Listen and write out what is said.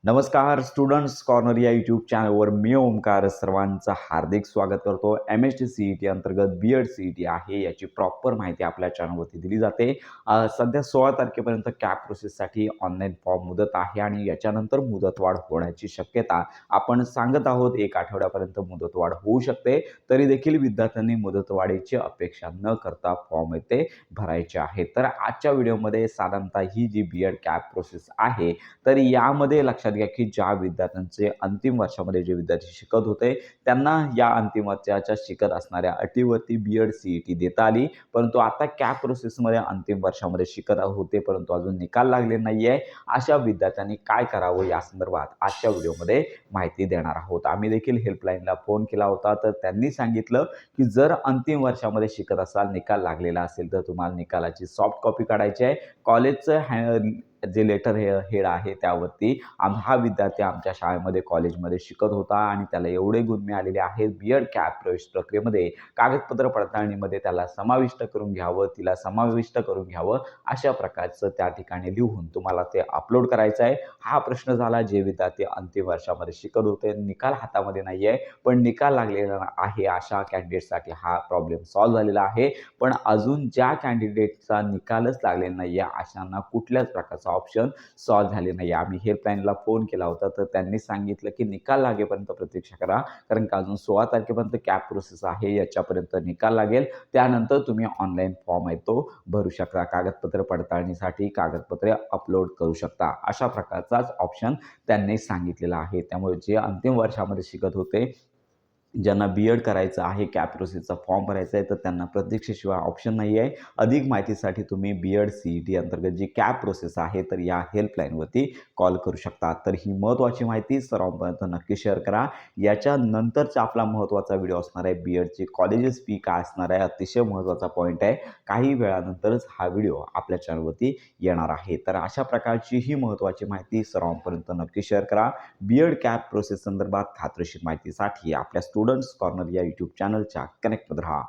नमस्कार students corner या YouTube चॅनलवर मी ओमकार सर्वांचं हार्दिक स्वागत करतो. MST CET अंतर्गत BEd CET आहे याची प्रॉपर माहिती आपल्या चॅनलवरती दिली जाते. सध्या 16 तारखेपर्यंत कॅप प्रोसेससाठी ऑनलाईन फॉर्म मुदत आहे आणि याच्यानंतर मुदतवाढ होण्याची शक्यता आपण सांगत आहोत. 1 आठवड्यापर्यंत मुदतवाढ होऊ शकते. तरी देखील विद्यार्थ्यांनी मुदतवाढीची अपेक्षा न करता फॉर्म ते भरायचे आहेत. तर आजच्या व्हिडिओमध्ये साधारणतः ही जी BEd कॅप प्रोसेस आहे तर यामध्ये लक्षात घ्या की ज्या विद्यार्थ्यांचे अंतिम वर्षामध्ये जे विद्यार्थी शिकत होते त्यांना या अंतिम वर्षाच्या शिकत असणाऱ्या अटीवरती BEd CET देता आली, परंतु आता कॅप प्रोसेसमध्ये अंतिम वर्षामध्ये शिकत होते परंतु अजून निकाल लागले नाहीये. अशा विद्यार्थ्यांनी काय करावं या संदर्भात आजच्या व्हिडिओमध्ये माहिती देणार आहोत. आम्ही देखील हेल्पलाईनला फोन केला होता तर त्यांनी सांगितलं की जर अंतिम वर्षामध्ये शिकत असाल, निकाल लागलेला असेल तर तुम्हाला निकालाची सॉफ्ट कॉपी काढायची आहे. कॉलेजचं जे लेटर हेड आहे त्यावरती हा विद्यार्थी आमच्या शाळेमध्ये कॉलेजमध्ये शिकत होता आणि त्याला एवढे गुण मिळालेले आहेत. BEd कॅप प्रवेश प्रक्रियेमध्ये कागदपत्र पडताळणीमध्ये त्याला समाविष्ट करून घ्यावं, तिला समाविष्ट करून घ्यावं अशा प्रकारचं त्या ठिकाणी लिहून तुम्हाला ते अपलोड करायचं आहे. हा प्रश्न झाला जे विद्यार्थी अंतिम वर्षामध्ये शिकत होते, निकाल हातामध्ये नाही आहे पण निकाल लागलेला आहे अशा कॅन्डिडेटसाठी हा प्रॉब्लेम सॉल्व्ह झालेला आहे. पण अजून ज्या कॅन्डिडेटचा निकालच लागलेला नाही आहे अशांना कुठल्याच प्रकारचा ऑप्शन सॉल्व्ह झाले नाही. आम्ही हेल्पलाईनला फोन केला होता तर त्यांनी सांगितलं की निकाल लागेपर्यंत प्रतीक्षा करा, कारण का अजून 16 तारखेपर्यंत कॅप प्रोसेस आहे, याच्यापर्यंत निकाल लागेल. त्यानंतर तुम्ही ऑनलाईन फॉर्म आहे तो भरू शकता. कागदपत्र पडताळणीसाठी कागदपत्रे अपलोड करू शकता. अशा प्रकारचाच ऑप्शन त्यांनी सांगितलेला आहे. त्यामुळे जे अंतिम वर्षामध्ये शिकत होते, ज्यांना BEd करायचं आहे, कॅप प्रोसेसचा फॉर्म भरायचा आहे तर त्यांना प्रतीक्षेशिवाय ऑप्शन नाही आहे. अधिक माहितीसाठी तुम्ही BEd CET अंतर्गत जी कॅप प्रोसेस आहे तर या हेल्पलाईनवरती कॉल करू शकता. तर ही महत्त्वाची माहिती सर्वांपर्यंत नक्की शेअर करा. याच्यानंतरचा आपला महत्त्वाचा व्हिडिओ असणार आहे BEdची कॉलेजेस फी काय असणार आहे, अतिशय महत्त्वाचा पॉईंट आहे. काही वेळानंतरच हा व्हिडिओ आपल्या चॅनलवरती येणार आहे. तर अशा प्रकारची ही महत्त्वाची माहिती सर्वांपर्यंत नक्की शेअर करा. BEd कॅप प्रोसेस संदर्भात खात्रीशीर माहितीसाठी आपल्या स्टुडंट्स कॉर्नर या यूट्यूब चॅनलच्या कनेक्टमध्ये राहा.